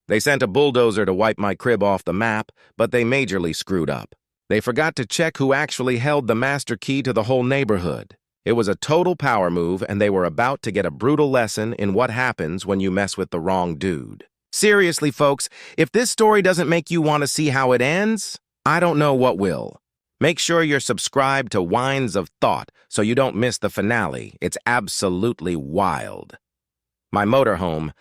They sent a bulldozer to wipe my crib off the map, but they majorly screwed up. They forgot to check who actually held the master key to the whole neighborhood. It was a total power move, and they were about to get a brutal lesson in what happens when you mess with the wrong dude. Seriously, folks, if this story doesn't make you want to see how it ends, I don't know what will. Make sure you're subscribed to Wines of Thought so you don't miss the finale. It's absolutely wild. My motorhome,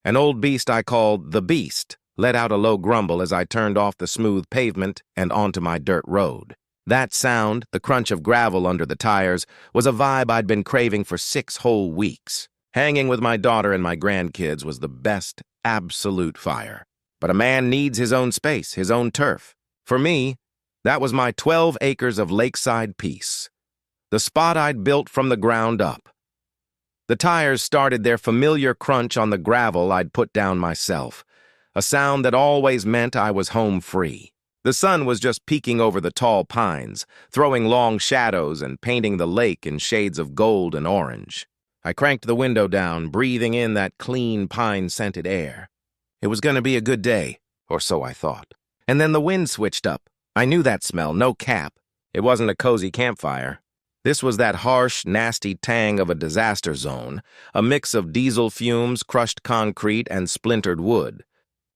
an old beast I called the Beast, let out a low grumble as I turned off the smooth pavement and onto my dirt road. That sound, the crunch of gravel under the tires, was a vibe I'd been craving for 6 whole weeks. Hanging with my daughter and my grandkids was the best absolute fire. But a man needs his own space, his own turf. For me, that was my 12 acres of lakeside peace. The spot I'd built from the ground up. The tires started their familiar crunch on the gravel I'd put down myself, a sound that always meant I was home free. The sun was just peeking over the tall pines, throwing long shadows and painting the lake in shades of gold and orange. I cranked the window down, breathing in that clean, pine-scented air. It was going to be a good day, or so I thought. And then the wind switched up. I knew that smell, no cap. It wasn't a cozy campfire. This was that harsh, nasty tang of a disaster zone, a mix of diesel fumes, crushed concrete, and splintered wood.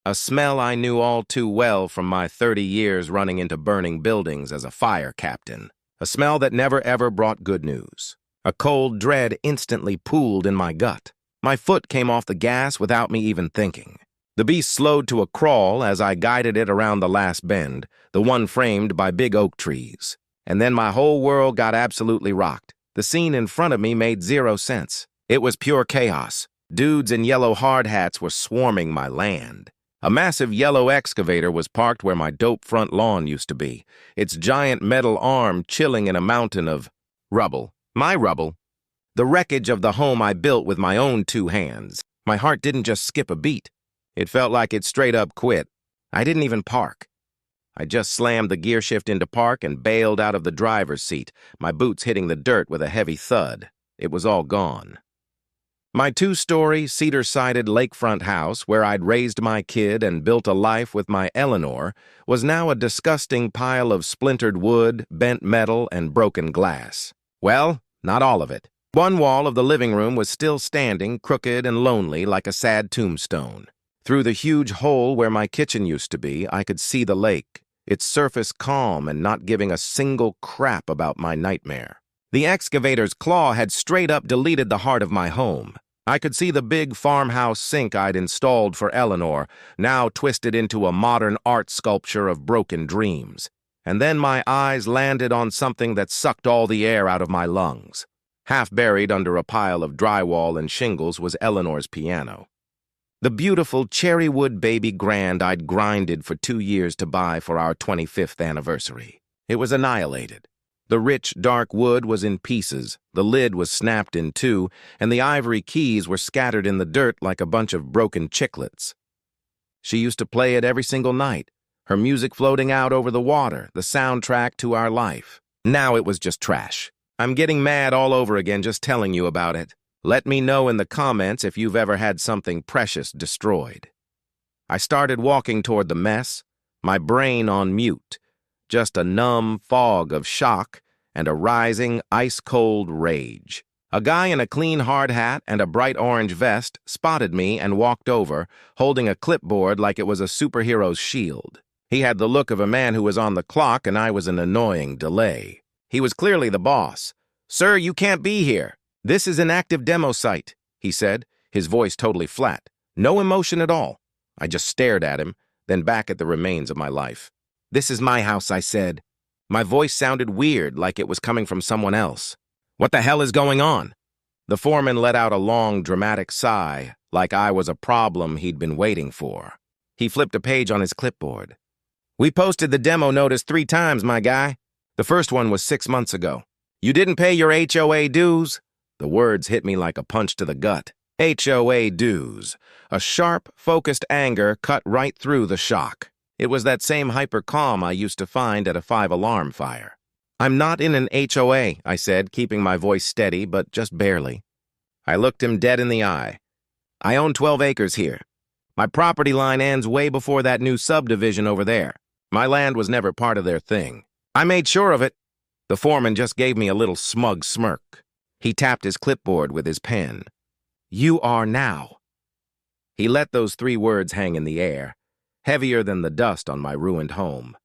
A smell I knew all too well from my 30 years running into burning buildings as a fire captain. A smell that never ever brought good news. A cold dread instantly pooled in my gut. My foot came off the gas without me even thinking. The beast slowed to a crawl as I guided it around the last bend, the one framed by big oak trees. And then my whole world got absolutely rocked. The scene in front of me made zero sense. It was pure chaos. Dudes in yellow hard hats were swarming my land. A massive yellow excavator was parked where my dope front lawn used to be, its giant metal arm chilling in a mountain of rubble. My rubble. The wreckage of the home I built with my own 2 hands. My heart didn't just skip a beat. It felt like it straight up quit. I didn't even park. I just slammed the gear shift into park and bailed out of the driver's seat, my boots hitting the dirt with a heavy thud. It was all gone. My 2-story, cedar-sided lakefront house, where I'd raised my kid and built a life with my Eleanor, was now a disgusting pile of splintered wood, bent metal, and broken glass. Well, not all of it. One wall of the living room was still standing, crooked and lonely like a sad tombstone. Through the huge hole where my kitchen used to be, I could see the lake, its surface calm and not giving a single crap about my nightmare. The excavator's claw had straight up deleted the heart of my home. I could see the big farmhouse sink I'd installed for Eleanor, now twisted into a modern art sculpture of broken dreams. And then my eyes landed on something that sucked all the air out of my lungs. Half buried under a pile of drywall and shingles was Eleanor's piano. The beautiful cherry wood baby grand I'd grinded for 2 years to buy for our 25th anniversary. It was annihilated. The rich, dark wood was in pieces, the lid was snapped in 2, and the ivory keys were scattered in the dirt like a bunch of broken chiclets. She used to play it every single night, her music floating out over the water, the soundtrack to our life. Now it was just trash. I'm getting mad all over again just telling you about it. Let me know in the comments if you've ever had something precious destroyed. I started walking toward the mess, my brain on mute, just a numb fog of shock and a rising, ice-cold rage. A guy in a clean hard hat and a bright orange vest spotted me and walked over, holding a clipboard like it was a superhero's shield. He had the look of a man who was on the clock, and I was an annoying delay. He was clearly the boss. "Sir, you can't be here. This is an active demo site," he said, his voice totally flat. No emotion at all. I just stared at him, then back at the remains of my life. "This is my house," I said. My voice sounded weird, like it was coming from someone else. "What the hell is going on?" The foreman let out a long, dramatic sigh, like I was a problem he'd been waiting for. He flipped a page on his clipboard. "We posted the demo notice 3 times, my guy. The first one was 6 months ago. You didn't pay your HOA dues?" The words hit me like a punch to the gut. HOA dues. A sharp, focused anger cut right through the shock. It was that same hyper-calm I used to find at a 5-alarm fire. "I'm not in an HOA, I said, keeping my voice steady, but just barely. I looked him dead in the eye. "I own 12 acres here. My property line ends way before that new subdivision over there. My land was never part of their thing. I made sure of it. The foreman just gave me a little smug smirk. He tapped his clipboard with his pen. You are now. He let those 3 words hang in the air, heavier than the dust on my ruined home.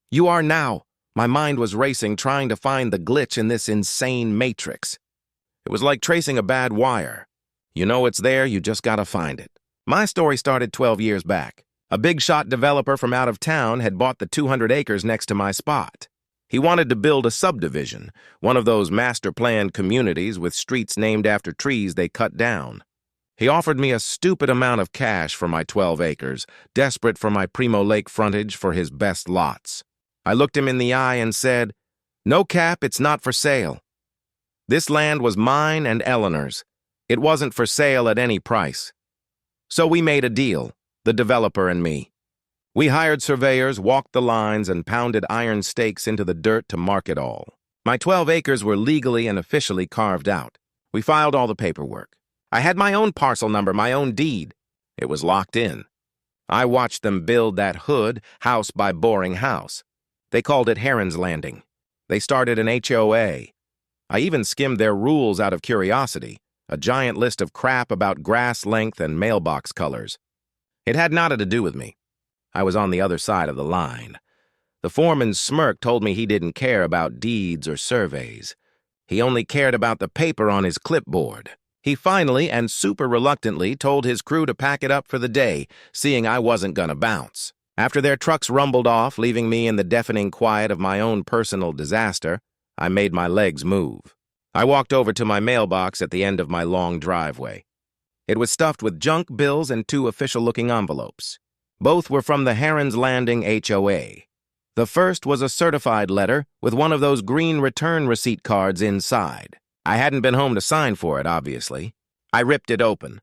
You are now. My mind was racing, trying to find the glitch in this insane matrix. It was like tracing a bad wire. You know it's there, you just gotta find it. My story started 12 years back. A big-shot developer from out of town had bought the 200 acres next to my spot. He wanted to build a subdivision, one of those master-planned communities with streets named after trees they cut down. He offered me a stupid amount of cash for my 12 acres, desperate for my Primo Lake frontage for his best lots. I looked him in the eye and said, "No cap, it's not for sale." This land was mine and Eleanor's. It wasn't for sale at any price. So we made a deal, the developer and me. We hired surveyors, walked the lines, and pounded iron stakes into the dirt to mark it all. My 12 acres were legally and officially carved out. We filed all the paperwork. I had my own parcel number, my own deed. It was locked in. I watched them build that hood, house by boring house. They called it Heron's Landing. They started an HOA. I even skimmed their rules out of curiosity, a giant list of crap about grass length and mailbox colors. It had nada to do with me. I was on the other side of the line. The foreman's smirk told me he didn't care about deeds or surveys. He only cared about the paper on his clipboard. He finally, and super reluctantly, told his crew to pack it up for the day, seeing I wasn't gonna bounce. After their trucks rumbled off, leaving me in the deafening quiet of my own personal disaster, I made my legs move. I walked over to my mailbox at the end of my long driveway. It was stuffed with junk bills and 2 official-looking envelopes. Both were from the Heron's Landing HOA. The first was a certified letter with one of those green return receipt cards inside. I hadn't been home to sign for it, obviously. I ripped it open.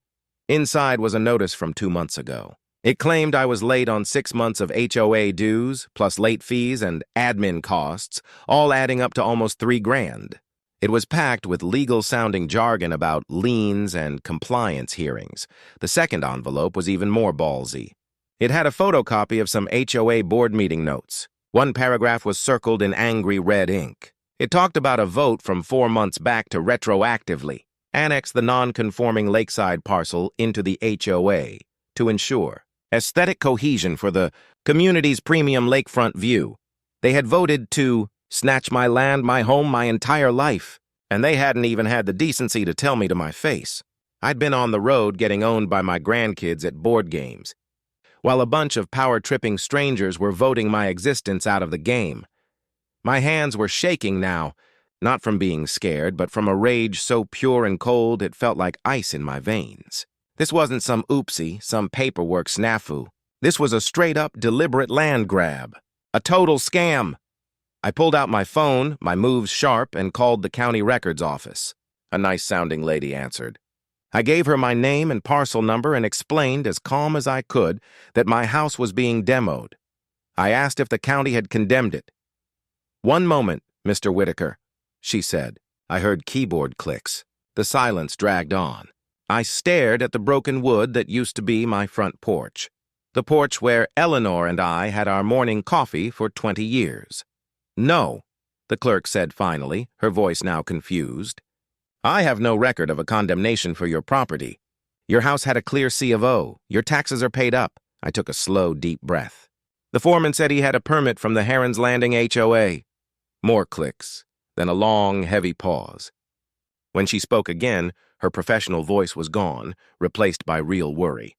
Inside was a notice from 2 months ago. It claimed I was late on 6 months of HOA dues, plus late fees and admin costs, all adding up to almost $3,000. It was packed with legal-sounding jargon about liens and compliance hearings. The second envelope was even more ballsy. It had a photocopy of some HOA board meeting notes. One paragraph was circled in angry red ink. It talked about a vote from 4 months back to retroactively annex the non-conforming lakeside parcel into the HOA to ensure aesthetic cohesion for the community's premium lakefront view. They had voted to snatch my land, my home, my entire life, and they hadn't even had the decency to tell me to my face. I'd been on the road getting owned by my grandkids at board games, while a bunch of power-tripping strangers were voting my existence out of the game. My hands were shaking now, not from being scared, but from a rage so pure and cold it felt like ice in my veins. This wasn't some oopsie, some paperwork snafu. This was a straight-up, deliberate land grab. A total scam. I pulled out my phone, my moves sharp, and called the county records office. A nice-sounding lady answered. I gave her my name and parcel number and explained, as calm as I could, that my house was being demoed. I asked if the county had condemned it. "One moment, Mr. Whitaker," she said. I heard keyboard clicks. The silence dragged on. I stared at the broken wood that used to be my front porch. The porch where Eleanor and I had our morning coffee for 20 years. "No," the clerk said finally, her voice now confused. "I have no record of a condemnation for your property. Your house had a clear C of O. Your taxes are paid up." I took a slow, deep breath. The foreman said he had a permit from the Heron's Landing HOA. More clicks, then a long, heavy pause. When she spoke again, her professional voice was gone, replaced by real worry.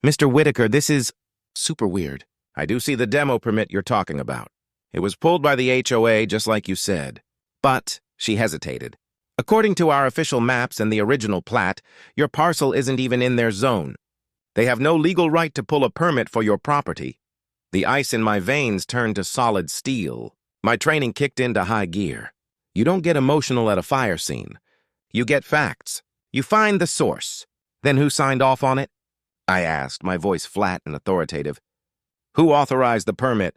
"Mr. Whitaker, this is super weird. I do see the demo permit you're talking about. It was pulled by the HOA, just like you said. But," she hesitated, "according to our official maps and the original plat, your parcel isn't even in their zone. They have no legal right to pull a permit for your property." The ice in my veins turned to solid steel. My training kicked into high gear. You don't get emotional at a fire scene. You get facts. You find the source. "Then who signed off on it?" I asked, my voice flat and authoritative. "Who authorized the permit?"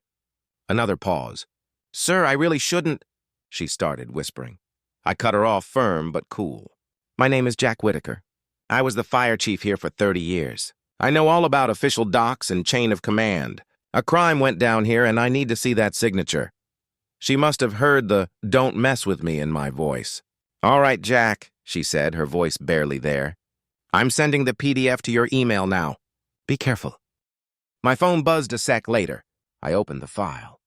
Another pause. "Sir, I really shouldn't," she started, whispering. I cut her off firm but cool. "My name is Jack Whitaker. I was the fire chief here for 30 years. I know all about official docs and chain of command. A crime went down here and I need to see that signature. She must have heard the "don't mess with me" in my voice. All right, Jack, she said, her voice barely there. I'm sending the PDF to your email now. Be careful. My phone buzzed a sec later. I opened the file.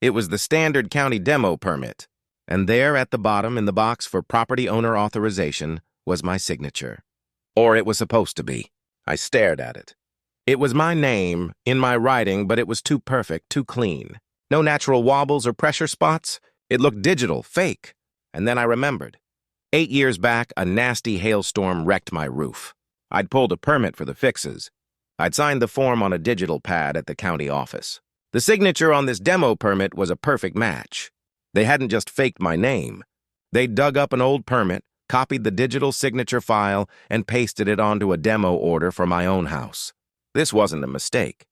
It was the standard county demo permit, and there at the bottom in the box for property owner authorization was my signature. Or it was supposed to be. I stared at it. It was my name, in my writing, but it was too perfect, too clean. No natural wobbles or pressure spots. It looked digital, fake. And then I remembered. 8 years back, a nasty hailstorm wrecked my roof. I'd pulled a permit for the fixes. I'd signed the form on a digital pad at the county office. The signature on this demo permit was a perfect match. They hadn't just faked my name. They dug up an old permit, copied the digital signature file, and pasted it onto a demo order for my own house. This wasn't a mistake.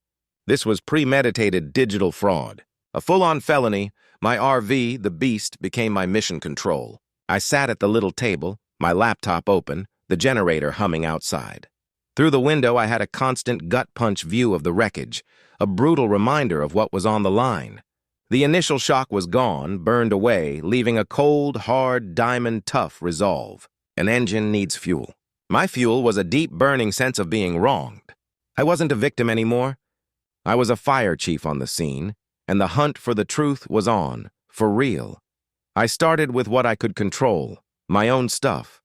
This was premeditated digital fraud. A full-on felony, my RV, the Beast, became my mission control. I sat at the little table, my laptop open, the generator humming outside. Through the window, I had a constant gut-punch view of the wreckage, a brutal reminder of what was on the line. The initial shock was gone, burned away, leaving a cold, hard, diamond-tough resolve. An engine needs fuel. My fuel was a deep, burning sense of being wronged. I wasn't a victim anymore. I was a fire chief on the scene, and the hunt for the truth was on, for real. I started with what I could control, my own stuff.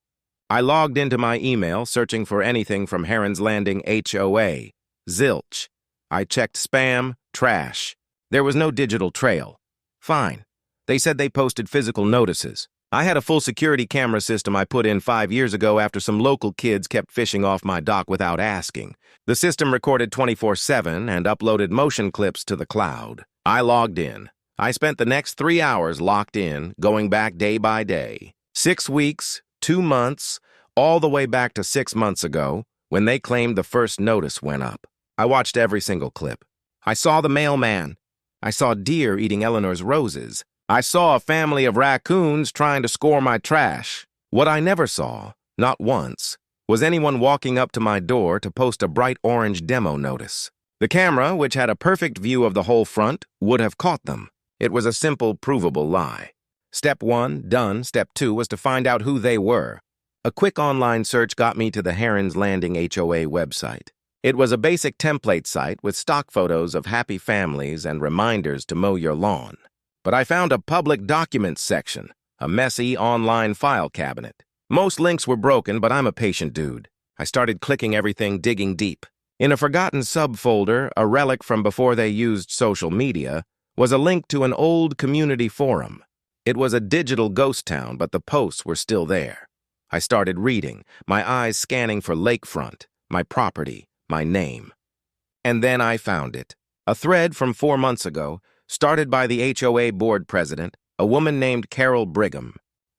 I logged into my email, searching for anything from Heron's Landing HOA, zilch. I checked spam, trash. There was no digital trail. Fine. They said they posted physical notices. I had a full security camera system I put in 5 years ago after some local kids kept fishing off my dock without asking. The system recorded 24/7 and uploaded motion clips to the cloud. I logged in. I spent the next 3 hours locked in, going back day by day. 6 weeks, 2 months, all the way back to 6 months ago, when they claimed the first notice went up. I watched every single clip. I saw the mailman. I saw deer eating Eleanor's roses. I saw a family of raccoons trying to score my trash. What I never saw, not once, was anyone walking up to my door to post a bright orange demo notice. The camera, which had a perfect view of the whole front, would have caught them. It was a simple, provable lie. Step 1, done. Step 2 was to find out who they were. A quick online search got me to the Heron's Landing HOA website. It was a basic template site with stock photos of happy families and reminders to mow your lawn. But I found a public documents section, a messy online file cabinet. Most links were broken, but I'm a patient dude. I started clicking everything, digging deep. In a forgotten subfolder, a relic from before they used social media, was a link to an old community forum. It was a digital ghost town, but the posts were still there. I started reading, my eyes scanning for lakefront, my property, my name. And then I found it. A thread from 4 months ago, started by the HOA board president, a woman named Carol Brigham.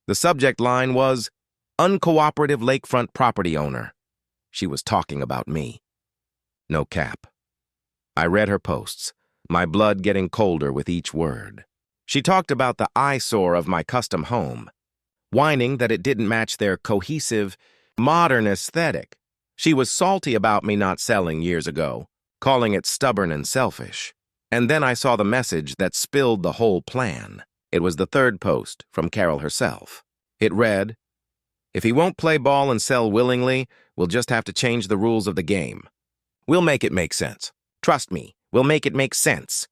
The subject line was, "Uncooperative lakefront property owner." She was talking about me. No cap. I read her posts, my blood getting colder with each word. She talked about the eyesore of my custom home, whining that it didn't match their cohesive, modern aesthetic. She was salty about me not selling years ago, calling it stubborn and selfish. And then I saw the message that spilled the whole plan. It was the third post from Carol herself. It read, "If he won't play ball and sell willingly, we'll just have to change the rules of the game. We'll make it make sense. Trust me, we'll make it make sense."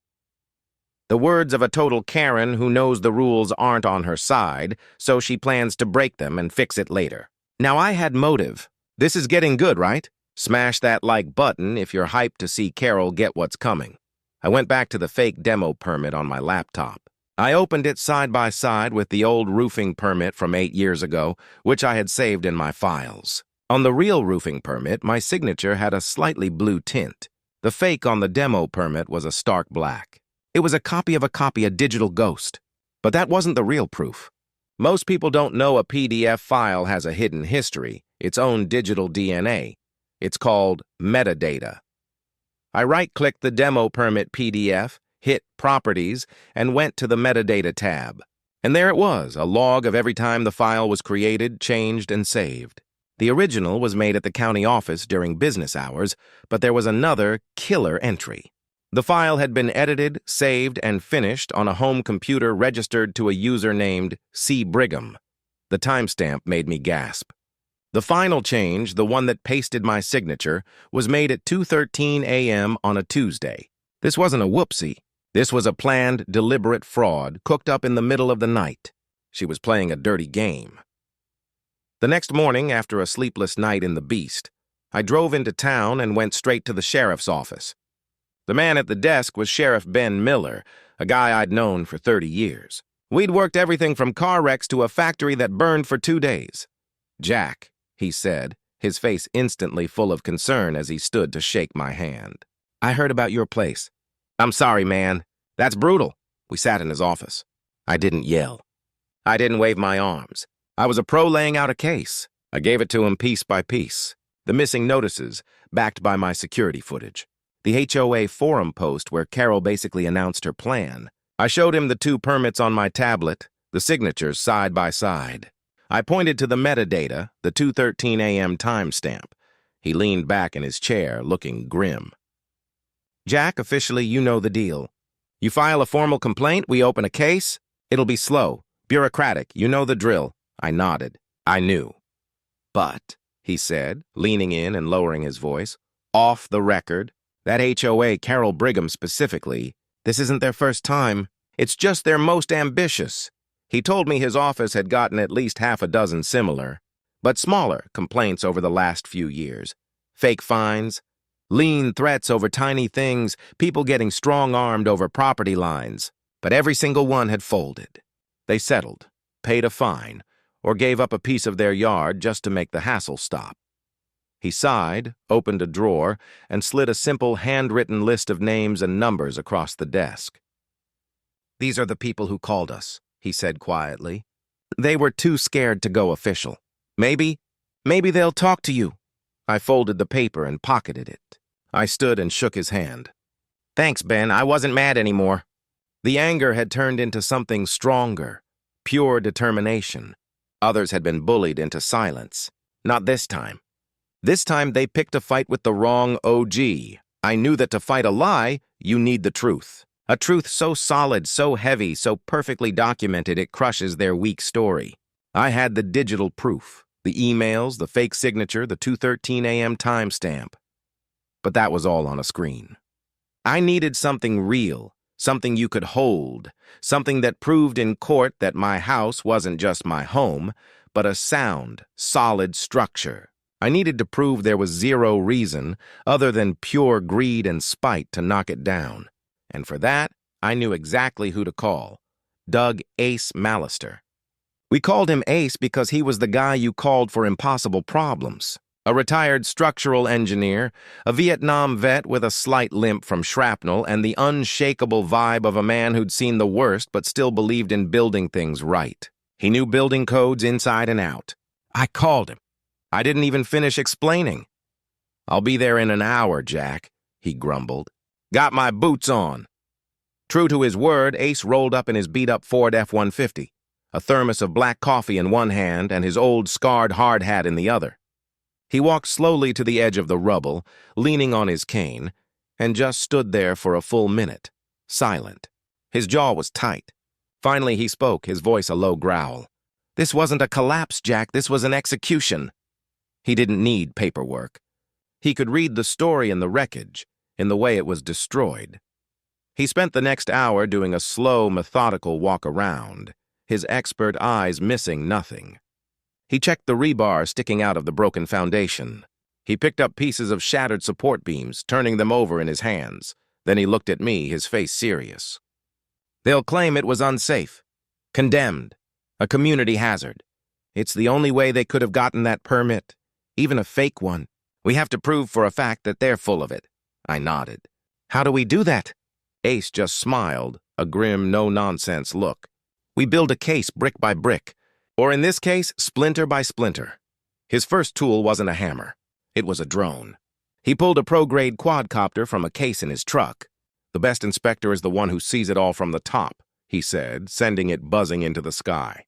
The words of a total Karen who knows the rules aren't on her side, so she plans to break them and fix it later. Now I had motive. This is getting good, right? Smash that like button if you're hyped to see Carol get what's coming. I went back to the fake demo permit on my laptop. I opened it side by side with the old roofing permit from 8 years ago, which I had saved in my files. On the real roofing permit, my signature had a slightly blue tint. The fake on the demo permit was a stark black. It was a copy of a copy, a digital ghost. But that wasn't the real proof. Most people don't know a PDF file has a hidden history, its own digital DNA. It's called metadata. I right-clicked the demo permit PDF, hit Properties, and went to the Metadata tab. And there it was, a log of every time the file was created, changed, and saved. The original was made at the county office during business hours, but there was another killer entry. The file had been edited, saved, and finished on a home computer registered to a user named C. Brigham. The timestamp made me gasp. The final change, the one that pasted my signature, was made at 2:13 a.m. on a Tuesday. This wasn't a whoopsie. This was a planned, deliberate fraud cooked up in the middle of the night. She was playing a dirty game. The next morning, after a sleepless night in the Beast, I drove into town and went straight to the sheriff's office. The man at the desk was Sheriff Ben Miller, a guy I'd known for 30 years. We'd worked everything from car wrecks to a factory that burned for 2 days. "Jack," he said, his face instantly full of concern as he stood to shake my hand. "I heard about your place." "I'm sorry, man. That's brutal." We sat in his office. I didn't yell. I didn't wave my arms. I was a pro laying out a case. I gave it to him piece by piece. The missing notices, backed by my security footage. The HOA forum post where Carol basically announced her plan. I showed him the 2 permits on my tablet, the signatures side by side. I pointed to the metadata, the 2:13 a.m. timestamp. He leaned back in his chair, looking grim. "Jack, officially, you know the deal. You file a formal complaint, we open a case. It'll be slow, bureaucratic, you know the drill." I nodded. I knew. "But," he said, leaning in and lowering his voice, "off the record, that HOA, Carol Brigham specifically, this isn't their first time. It's just their most ambitious." He told me his office had gotten at least half a dozen similar, but smaller, complaints over the last few years. Fake fines, lean threats over tiny things, people getting strong-armed over property lines. But every single one had folded. They settled, paid a fine, or gave up a piece of their yard just to make the hassle stop. He sighed, opened a drawer, and slid a simple handwritten list of names and numbers across the desk. "These are the people who called us," he said quietly. "They were too scared to go official. Maybe they'll talk to you." I folded the paper and pocketed it. I stood and shook his hand. "Thanks, Ben. I wasn't mad anymore." The anger had turned into something stronger, pure determination. Others had been bullied into silence. Not this time. This time they picked a fight with the wrong OG. I knew that to fight a lie, you need the truth. A truth so solid, so heavy, so perfectly documented it crushes their weak story. I had the digital proof, the emails, the fake signature, the 2:13 a.m. timestamp. But that was all on a screen. I needed something real, something you could hold, something that proved in court that my house wasn't just my home, but a sound, solid structure. I needed to prove there was zero reason, other than pure greed and spite, to knock it down. And for that, I knew exactly who to call. Doug Ace Mallister. We called him Ace because he was the guy you called for impossible problems. A retired structural engineer, a Vietnam vet with a slight limp from shrapnel, and the unshakable vibe of a man who'd seen the worst but still believed in building things right. He knew building codes inside and out. I called him. I didn't even finish explaining. "I'll be there in an hour, Jack," he grumbled. "Got my boots on." True to his word, Ace rolled up in his beat-up Ford F-150, a thermos of black coffee in one hand and his old scarred hard hat in the other. He walked slowly to the edge of the rubble, leaning on his cane, and just stood there for a full minute, silent. His jaw was tight. Finally he spoke, his voice a low growl. "This wasn't a collapse, Jack. This was an execution." He didn't need paperwork. He could read the story in the wreckage, in the way it was destroyed. He spent the next hour doing a slow, methodical walk around, his expert eyes missing nothing. He checked the rebar sticking out of the broken foundation. He picked up pieces of shattered support beams, turning them over in his hands. Then he looked at me, his face serious. "They'll claim it was unsafe. Condemned. A community hazard. It's the only way they could have gotten that permit. Even a fake one. We have to prove for a fact that they're full of it." I nodded. "How do we do that?" Ace just smiled, a grim, no-nonsense look. "We build a case brick by brick, or in this case, splinter by splinter." His first tool wasn't a hammer. It was a drone. He pulled a pro-grade quadcopter from a case in his truck. "The best inspector is the one who sees it all from the top," he said, sending it buzzing into the sky.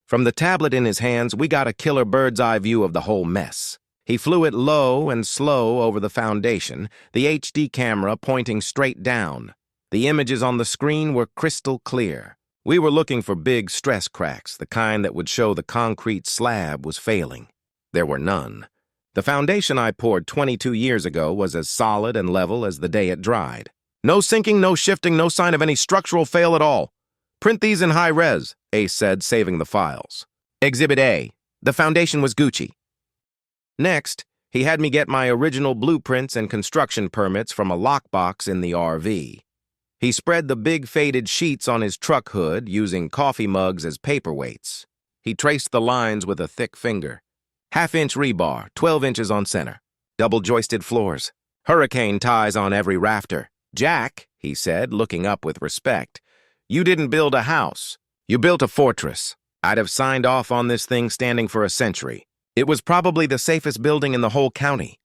From the tablet in his hands, we got a killer bird's-eye view of the whole mess. He flew it low and slow over the foundation, the HD camera pointing straight down. The images on the screen were crystal clear. We were looking for big stress cracks, the kind that would show the concrete slab was failing. There were none. The foundation I poured 22 years ago was as solid and level as the day it dried. No sinking, no shifting, no sign of any structural fail at all. Print these in high res, Ace said, saving the files. Exhibit A. The foundation was Gucci. Next, he had me get my original blueprints and construction permits from a lockbox in the RV. He spread the big faded sheets on his truck hood, using coffee mugs as paperweights. He traced the lines with a thick finger. 1/2-inch rebar, 12 inches on center. Double-joisted floors. Hurricane ties on every rafter. Jack, he said, looking up with respect, you didn't build a house. You built a fortress. I'd have signed off on this thing standing for a century. It was probably the safest building in the whole county.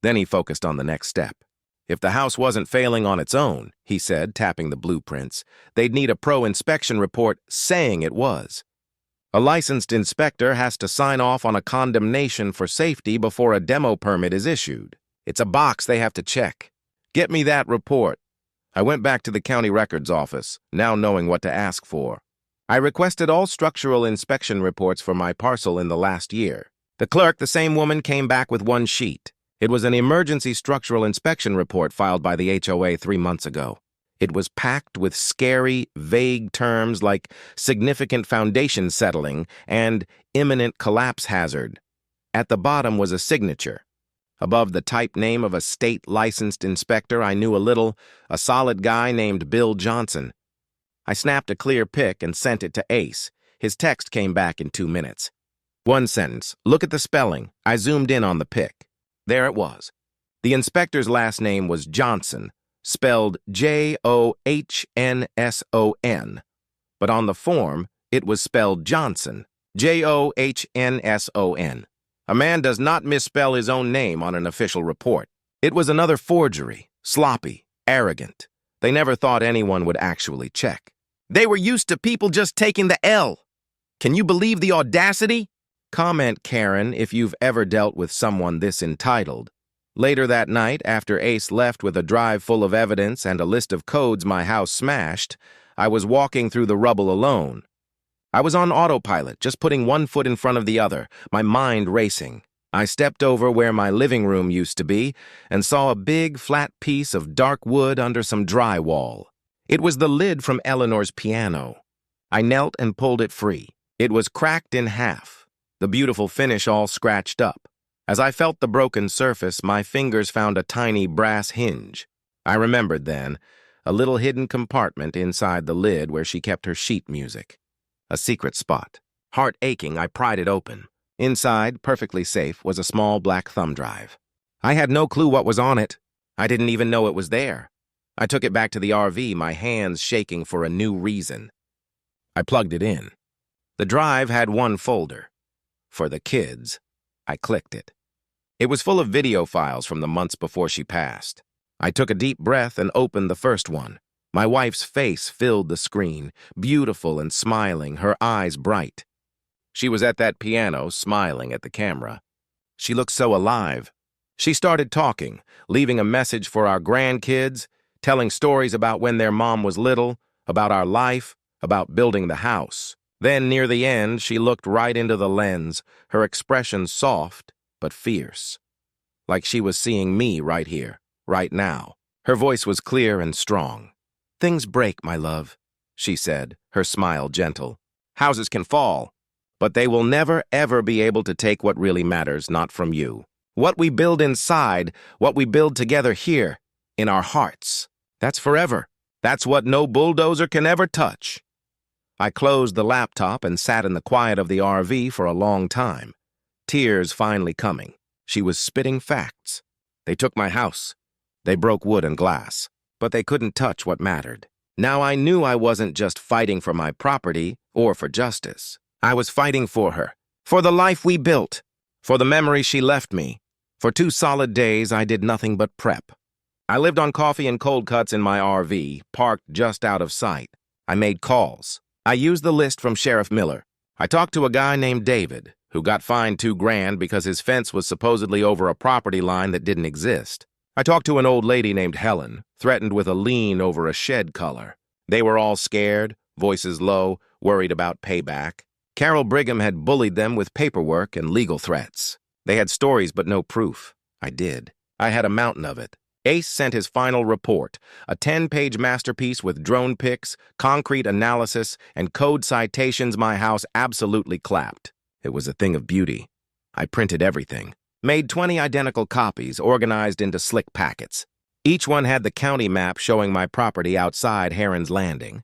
Then he focused on the next step. If the house wasn't failing on its own, he said, tapping the blueprints, they'd need a pro inspection report saying it was. A licensed inspector has to sign off on a condemnation for safety before a demo permit is issued. It's a box they have to check. Get me that report. I went back to the county records office, now knowing what to ask for. I requested all structural inspection reports for my parcel in the last year. The clerk, the same woman, came back with one sheet. It was an emergency structural inspection report filed by the HOA 3 months ago. It was packed with scary, vague terms like significant foundation settling and imminent collapse hazard. At the bottom was a signature. Above the type name of a state-licensed inspector I knew a solid guy named Bill Johnson. I snapped a clear pic and sent it to Ace. His text came back in 2 minutes. One sentence. Look at the spelling. I zoomed in on the pic. There it was. The inspector's last name was Johnson, spelled Johnsson, but on the form, it was spelled Johnson, Johnsson. A man does not misspell his own name on an official report. It was another forgery, sloppy, arrogant. They never thought anyone would actually check. They were used to people just taking the L. Can you believe the audacity? Comment, Karen, if you've ever dealt with someone this entitled. Later that night, after Ace left with a drive full of evidence and a list of codes my house smashed, I was walking through the rubble alone. I was on autopilot, just putting one foot in front of the other, my mind racing. I stepped over where my living room used to be and saw a big, flat piece of dark wood under some drywall. It was the lid from Eleanor's piano. I knelt and pulled it free. It was cracked in half, the beautiful finish all scratched up. As I felt the broken surface, my fingers found a tiny brass hinge. I remembered then, a little hidden compartment inside the lid where she kept her sheet music. A secret spot. Heart aching, I pried it open. Inside, perfectly safe, was a small black thumb drive. I had no clue what was on it. I didn't even know it was there. I took it back to the RV, my hands shaking for a new reason. I plugged it in. The drive had one folder. For the kids. I clicked it. It was full of video files from the months before she passed. I took a deep breath and opened the first one. My wife's face filled the screen, beautiful and smiling, her eyes bright. She was at that piano, smiling at the camera. She looked so alive. She started talking, leaving a message for our grandkids, telling stories about when their mom was little, about our life, about building the house. Then, near the end, she looked right into the lens, her expression soft but fierce. Like she was seeing me right here, right now. Her voice was clear and strong. "Things break, my love," she said, her smile gentle. "Houses can fall, but they will never, ever be able to take what really matters, not from you. What we build inside, what we build together here, in our hearts. That's forever. That's what no bulldozer can ever touch." I closed the laptop and sat in the quiet of the RV for a long time, tears finally coming. She was spitting facts. They took my house. They broke wood and glass, but they couldn't touch what mattered. Now I knew I wasn't just fighting for my property or for justice. I was fighting for her, for the life we built, for the memories she left me. For 2 solid days, I did nothing but prep. I lived on coffee and cold cuts in my RV, parked just out of sight. I made calls. I used the list from Sheriff Miller. I talked to a guy named David, who got fined $2,000 because his fence was supposedly over a property line that didn't exist. I talked to an old lady named Helen, threatened with a lien over a shed color. They were all scared, voices low, worried about payback. Carol Brigham had bullied them with paperwork and legal threats. They had stories but no proof. I did. I had a mountain of it. Ace sent his final report, a 10-page masterpiece with drone pics, concrete analysis, and code citations. My house absolutely clapped. It was a thing of beauty. I printed everything, made 20 identical copies organized into slick packets. Each one had the county map showing my property outside Heron's Landing,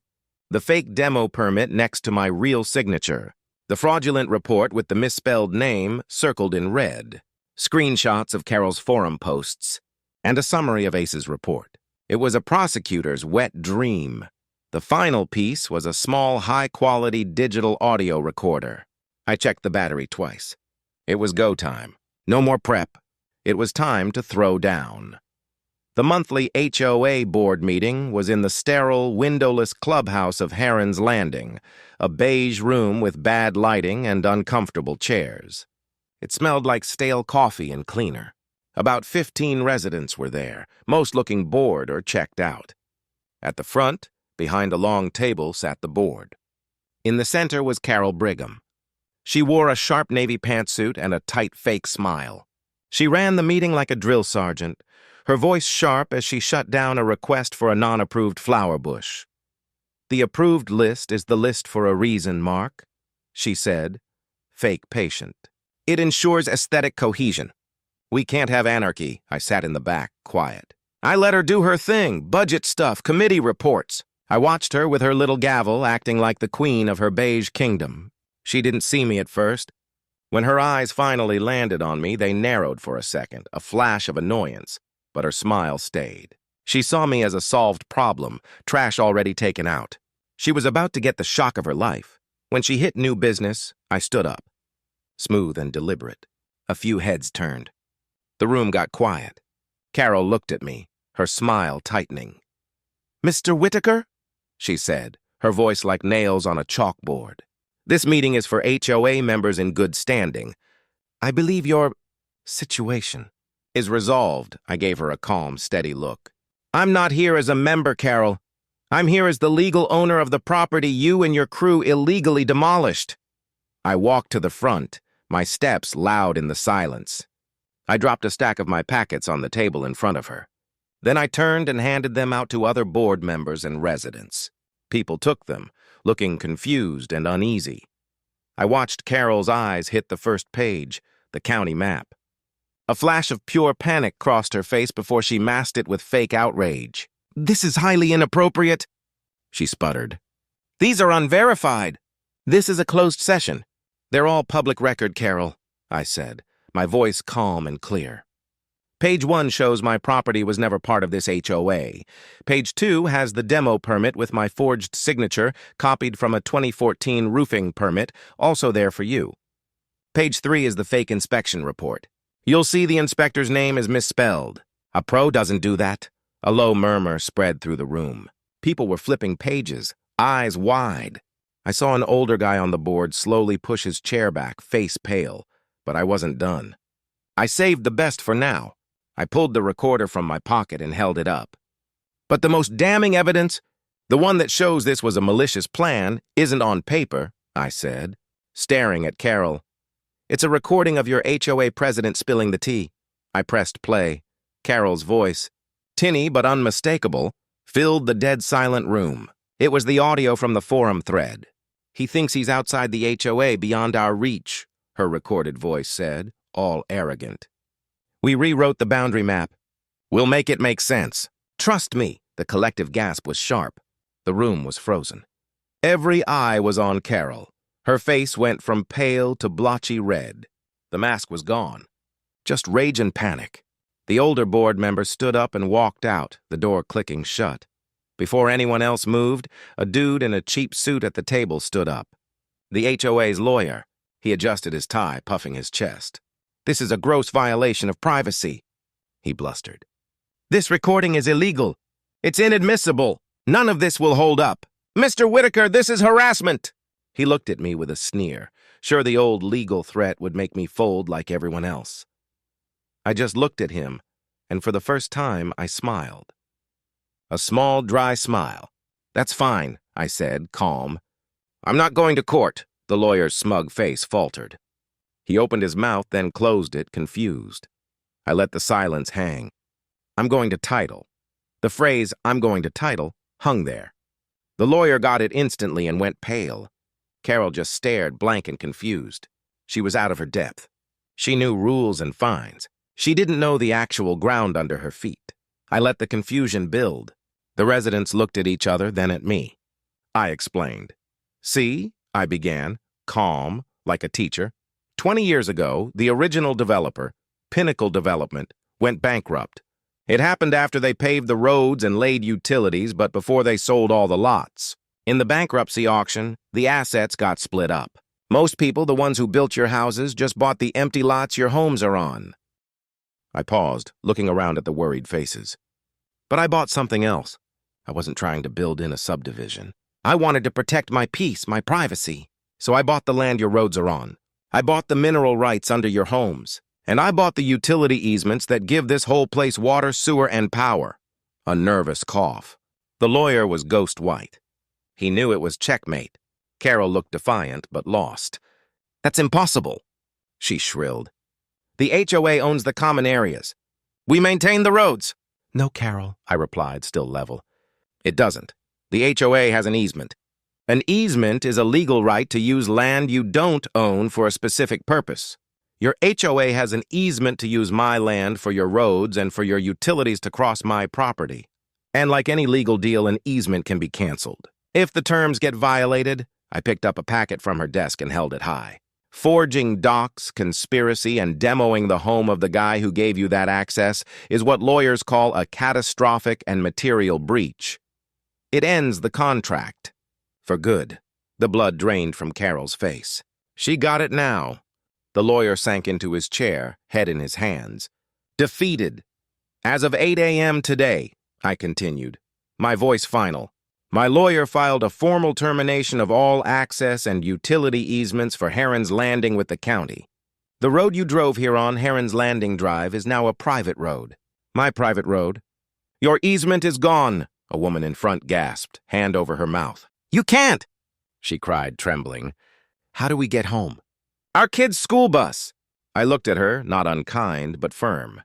the fake demo permit next to my real signature, the fraudulent report with the misspelled name circled in red, screenshots of Carol's forum posts, and a summary of Ace's report. It was a prosecutor's wet dream. The final piece was a small, high-quality digital audio recorder. I checked the battery twice. It was go time. No more prep. It was time to throw down. The monthly HOA board meeting was in the sterile, windowless clubhouse of Heron's Landing, a beige room with bad lighting and uncomfortable chairs. It smelled like stale coffee and cleaner. About 15 residents were there, most looking bored or checked out. At the front, behind a long table, sat the board. In the center was Carol Brigham. She wore a sharp navy pantsuit and a tight fake smile. She ran the meeting like a drill sergeant, her voice sharp as she shut down a request for a non-approved flower bush. "The approved list is the list for a reason, Mark," she said, fake patient. "It ensures aesthetic cohesion. We can't have anarchy." I sat in the back, quiet. I let her do her thing, budget stuff, committee reports. I watched her with her little gavel acting like the queen of her beige kingdom. She didn't see me at first. When her eyes finally landed on me, they narrowed for a second, a flash of annoyance, but her smile stayed. She saw me as a solved problem, trash already taken out. She was about to get the shock of her life. When she hit new business, I stood up, smooth and deliberate. A few heads turned. The room got quiet. Carol looked at me, her smile tightening. "Mr. Whitaker?" she said, her voice like nails on a chalkboard. "This meeting is for HOA members in good standing. I believe your situation is resolved." I gave her a calm, steady look. "I'm not here as a member, Carol. I'm here as the legal owner of the property you and your crew illegally demolished." I walked to the front, my steps loud in the silence. I dropped a stack of my packets on the table in front of her. Then I turned and handed them out to other board members and residents. People took them, looking confused and uneasy. I watched Carol's eyes hit the first page, the county map. A flash of pure panic crossed her face before she masked it with fake outrage. "This is highly inappropriate," she sputtered. "These are unverified. This is a closed session. They're all public record, Carol," I said, my voice calm and clear. Page 1 shows my property was never part of this HOA. Page 2 has the demo permit with my forged signature, copied from a 2014 roofing permit, also there for you. Page 3 is the fake inspection report. You'll see the inspector's name is misspelled. A pro doesn't do that. A low murmur spread through the room. People were flipping pages, eyes wide. I saw an older guy on the board slowly push his chair back, face pale. But I wasn't done. I saved the best for now. I pulled the recorder from my pocket and held it up. "But the most damning evidence, the one that shows this was a malicious plan, isn't on paper," I said, staring at Carol. "It's a recording of your HOA president spilling the tea." I pressed play. Carol's voice, tinny but unmistakable, filled the dead silent room. It was the audio from the forum thread. "He thinks he's outside the HOA beyond our reach," her recorded voice said, all arrogant. "We rewrote the boundary map. We'll make it make sense. Trust me." The collective gasp was sharp. The room was frozen. Every eye was on Carol. Her face went from pale to blotchy red. The mask was gone. Just rage and panic. The older board member stood up and walked out, the door clicking shut. Before anyone else moved, a dude in a cheap suit at the table stood up. The HOA's lawyer. He adjusted his tie, puffing his chest. "This is a gross violation of privacy," he blustered. "This recording is illegal. It's inadmissible. None of this will hold up. Mr. Whitaker, this is harassment." He looked at me with a sneer, sure the old legal threat would make me fold like everyone else. I just looked at him, and for the first time I smiled. A small, dry smile. "That's fine," I said, calm. "I'm not going to court," the lawyer's smug face faltered. He opened his mouth, then closed it, confused. I let the silence hang. "I'm going to title." The phrase, "I'm going to title," hung there. The lawyer got it instantly and went pale. Carol just stared, blank and confused. She was out of her depth. She knew rules and fines. She didn't know the actual ground under her feet. I let the confusion build. The residents looked at each other, then at me. I explained. "See," I began, calm, like a teacher. 20 years ago, the original developer, Pinnacle Development, went bankrupt. It happened after they paved the roads and laid utilities, but before they sold all the lots. In the bankruptcy auction, the assets got split up. Most people, the ones who built your houses, just bought the empty lots your homes are on. I paused, looking around at the worried faces. But I bought something else. I wasn't trying to build in a subdivision. I wanted to protect my peace, my privacy. So I bought the land your roads are on. I bought the mineral rights under your homes. And I bought the utility easements that give this whole place water, sewer, and power. A nervous cough. The lawyer was ghost white. He knew it was checkmate. Carol looked defiant, but lost. "That's impossible," she shrilled. "The HOA owns the common areas. We maintain the roads." "No, Carol," I replied, still level. "It doesn't. The HOA has an easement. An easement is a legal right to use land you don't own for a specific purpose. Your HOA has an easement to use my land for your roads and for your utilities to cross my property. And like any legal deal, an easement can be canceled. If the terms get violated," I picked up a packet from her desk and held it high. "Forging docs, conspiracy, and demoing the home of the guy who gave you that access is what lawyers call a catastrophic and material breach. It ends the contract. For good." The blood drained from Carol's face. She got it now. The lawyer sank into his chair, head in his hands. "Defeated. As of 8 a.m. today," I continued, my voice final, "my lawyer filed a formal termination of all access and utility easements for Heron's Landing with the county. The road you drove here on, Heron's Landing Drive, is now a private road. My private road." "Your easement is gone," a woman in front gasped, hand over her mouth. "You can't!" she cried, trembling. "How do we get home?" "Our kid's school bus." I looked at her, not unkind, but firm.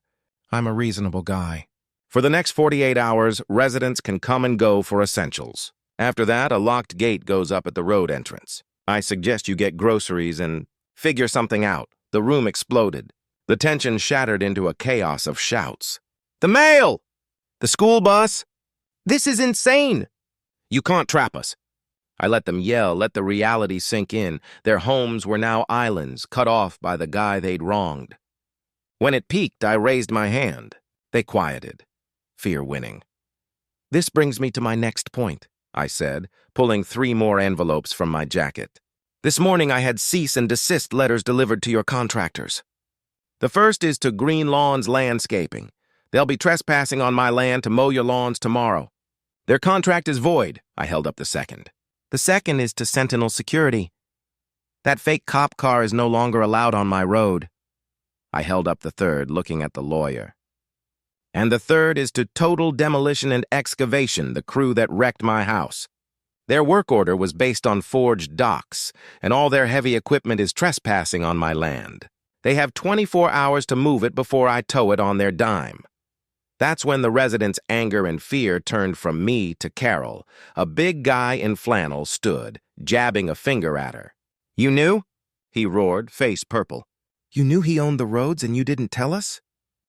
I'm a reasonable guy. "For the next 48 hours, residents can come and go for essentials. After that, a locked gate goes up at the road entrance. I suggest you get groceries and figure something out." The room exploded. The tension shattered into a chaos of shouts. "The mail! The school bus! This is insane! You can't trap us." I let them yell, let the reality sink in. Their homes were now islands, cut off by the guy they'd wronged. When it peaked, I raised my hand. They quieted, fear winning. "This brings me to my next point," I said, pulling 3 more envelopes from my jacket. "This morning I had cease and desist letters delivered to your contractors. The first is to Green Lawns Landscaping. They'll be trespassing on my land to mow your lawns tomorrow. Their contract is void." I held up the second. "The second is to Sentinel Security. That fake cop car is no longer allowed on my road." I held up the third, looking at the lawyer. "And the third is to Total Demolition and Excavation, the crew that wrecked my house. Their work order was based on forged docs, and all their heavy equipment is trespassing on my land. They have 24 hours to move it before I tow it on their dime." That's when the residents' anger and fear turned from me to Carol. A big guy in flannel stood, jabbing a finger at her. "You knew?" he roared, face purple. "You knew he owned the roads and you didn't tell us?"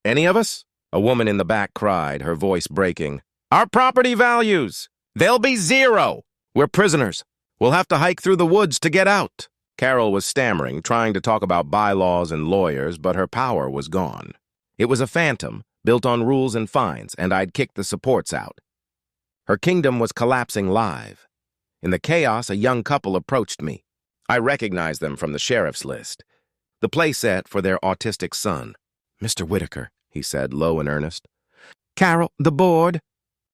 "Any of us?" a woman in the back cried, her voice breaking. "Our property values! They'll be 0! We're prisoners. We'll have to hike through the woods to get out." Carol was stammering, trying to talk about bylaws and lawyers, but her power was gone. It was a phantom, built on rules and fines, and I'd kicked the supports out. Her kingdom was collapsing live. In the chaos, a young couple approached me. I recognized them from the sheriff's list. The playset for their autistic son. "Mr. Whitaker," he said, low and earnest. "Carol, the board."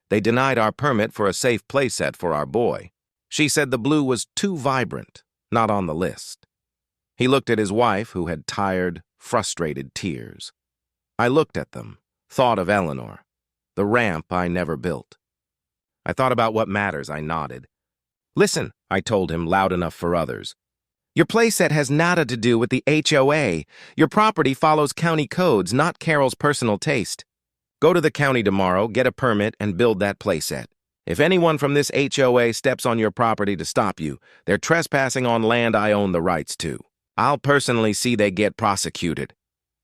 They denied our permit for a safe playset for our boy. She said the blue was too vibrant. not on the list. He looked at his wife, who had tired, frustrated tears. I looked at them, thought of Eleanor, the ramp I never built. I thought about what matters, I nodded. Listen, I told him loud enough for others. Your playset has nada to do with the HOA. Your property follows county codes, not Carol's personal taste. Go to the county tomorrow, get a permit, and build that playset. If anyone from this HOA steps on your property to stop you, they're trespassing on land I own the rights to. I'll personally see they get prosecuted.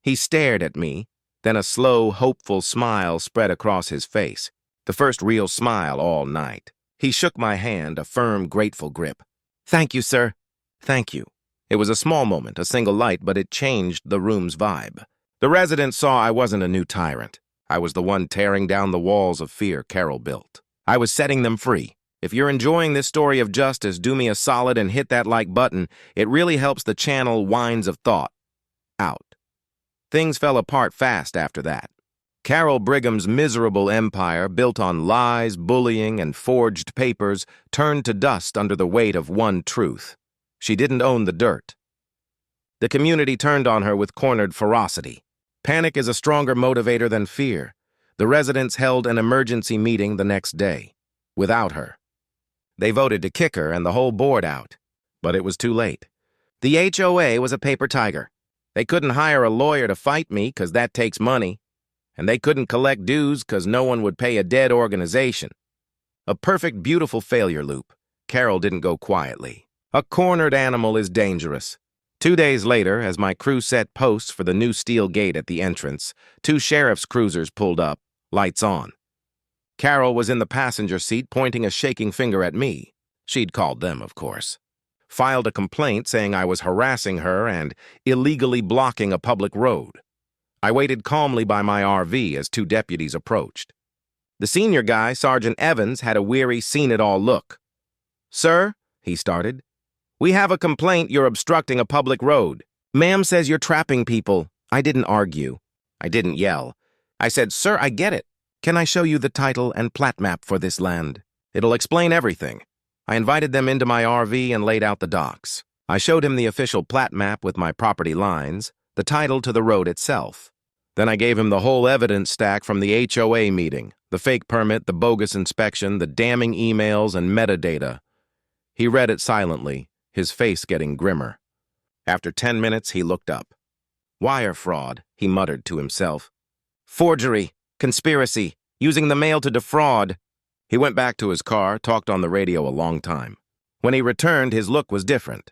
He stared at me, then a slow, hopeful smile spread across his face, the first real smile all night. He shook my hand, a firm, grateful grip. Thank you, sir. Thank you. It was a small moment, a single light, but it changed the room's vibe. The residents saw I wasn't a new tyrant. I was the one tearing down the walls of fear Carol built. I was setting them free. If you're enjoying this story of justice, do me a solid and hit that like button. It really helps the channel Winds of Thought out. Things fell apart fast after that. Carol Brigham's miserable empire, built on lies, bullying, and forged papers, turned to dust under the weight of one truth. She didn't own the dirt. The community turned on her with cornered ferocity. Panic is a stronger motivator than fear. The residents held an emergency meeting the next day, without her. They voted to kick her and the whole board out, but it was too late. The HOA was a paper tiger. They couldn't hire a lawyer to fight me because that takes money, and they couldn't collect dues because no one would pay a dead organization. A perfect, beautiful failure loop. Carol didn't go quietly. A cornered animal is dangerous. 2 days later, as my crew set posts for the new steel gate at the entrance, 2 sheriff's cruisers pulled up, lights on. Carol was in the passenger seat pointing a shaking finger at me. She'd called them, of course. Filed a complaint saying I was harassing her and illegally blocking a public road. I waited calmly by my RV as 2 deputies approached. The senior guy, Sergeant Evans, had a weary, seen-it-all look. "Sir," he started, "we have a complaint you're obstructing a public road. Ma'am says you're trapping people." I didn't argue. I didn't yell. I said, "Sir, I get it. Can I show you the title and plat map for this land? It'll explain everything." I invited them into my RV and laid out the docs. I showed him the official plat map with my property lines, the title to the road itself. Then I gave him the whole evidence stack from the HOA meeting, the fake permit, the bogus inspection, the damning emails, and metadata. He read it silently, his face getting grimmer. After 10 minutes, he looked up. "Wire fraud," he muttered to himself. "Forgery, conspiracy, using the mail to defraud." He went back to his car, talked on the radio a long time. When he returned, his look was different.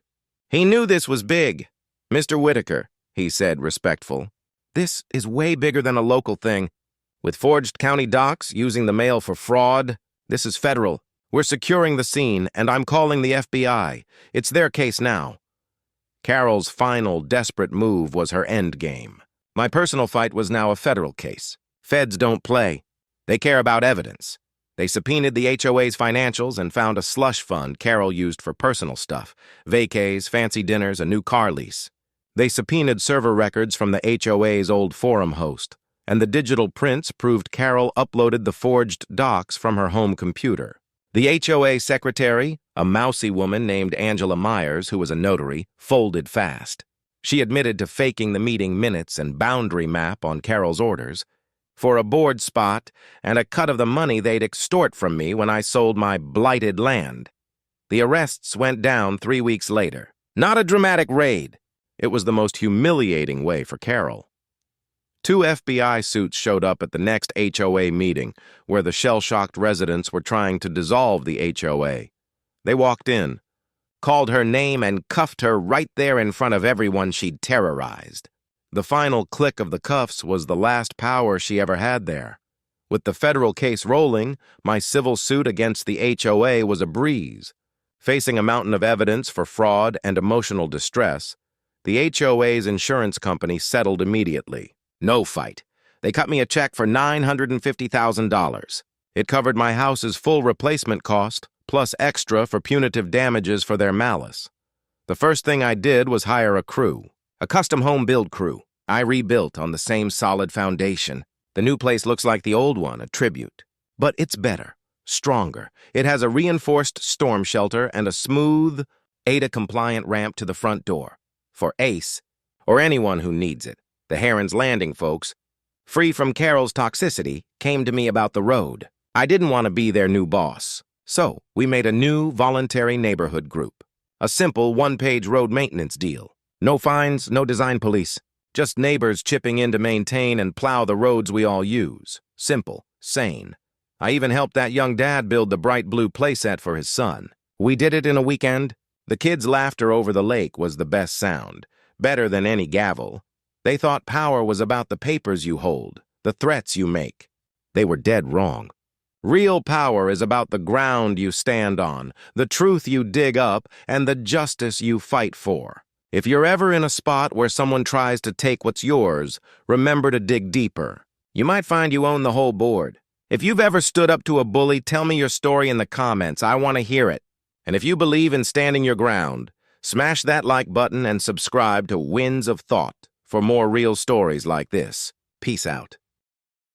He knew this was big. "Mr. Whitaker," he said, respectful, "this is way bigger than a local thing. With forged county docs, using the mail for fraud, this is federal. We're securing the scene, and I'm calling the FBI. It's their case now." Carol's final, desperate move was her end game. My personal fight was now a federal case. Feds don't play. They care about evidence. They subpoenaed the HOA's financials and found a slush fund Carol used for personal stuff, vacays, fancy dinners, a new car lease. They subpoenaed server records from the HOA's old forum host, and the digital prints proved Carol uploaded the forged docs from her home computer. The HOA secretary, a mousy woman named Angela Myers, who was a notary, folded fast. She admitted to faking the meeting minutes and boundary map on Carol's orders for a board spot and a cut of the money they'd extort from me when I sold my blighted land. The arrests went down 3 weeks later. Not a dramatic raid. It was the most humiliating way for Carol. 2 FBI suits showed up at the next HOA meeting, where the shell-shocked residents were trying to dissolve the HOA. They walked in, called her name, and cuffed her right there in front of everyone she'd terrorized. The final click of the cuffs was the last power she ever had there. With the federal case rolling, my civil suit against the HOA was a breeze. Facing a mountain of evidence for fraud and emotional distress, the HOA's insurance company settled immediately. No fight. They cut me a check for $950,000. It covered my house's full replacement cost, plus extra for punitive damages for their malice. The first thing I did was hire a crew. A custom home build crew. I rebuilt on the same solid foundation. The new place looks like the old one, a tribute. But it's better, stronger. It has a reinforced storm shelter and a smooth, ADA-compliant ramp to the front door. For Ace, or anyone who needs it, the Heron's Landing folks, free from Carol's toxicity, came to me about the road. I didn't want to be their new boss, so we made a new voluntary neighborhood group. A simple one-page road maintenance deal. No fines, no design police. Just neighbors chipping in to maintain and plow the roads we all use. Simple, sane. I even helped that young dad build the bright blue playset for his son. We did it in a weekend. The kids' laughter over the lake was the best sound, better than any gavel. They thought power was about the papers you hold, the threats you make. They were dead wrong. Real power is about the ground you stand on, the truth you dig up, and the justice you fight for. If you're ever in a spot where someone tries to take what's yours, remember to dig deeper. You might find you own the whole board. If you've ever stood up to a bully, tell me your story in the comments. I want to hear it. And if you believe in standing your ground, smash that like button and subscribe to Winds of Thought for more real stories like this. Peace out.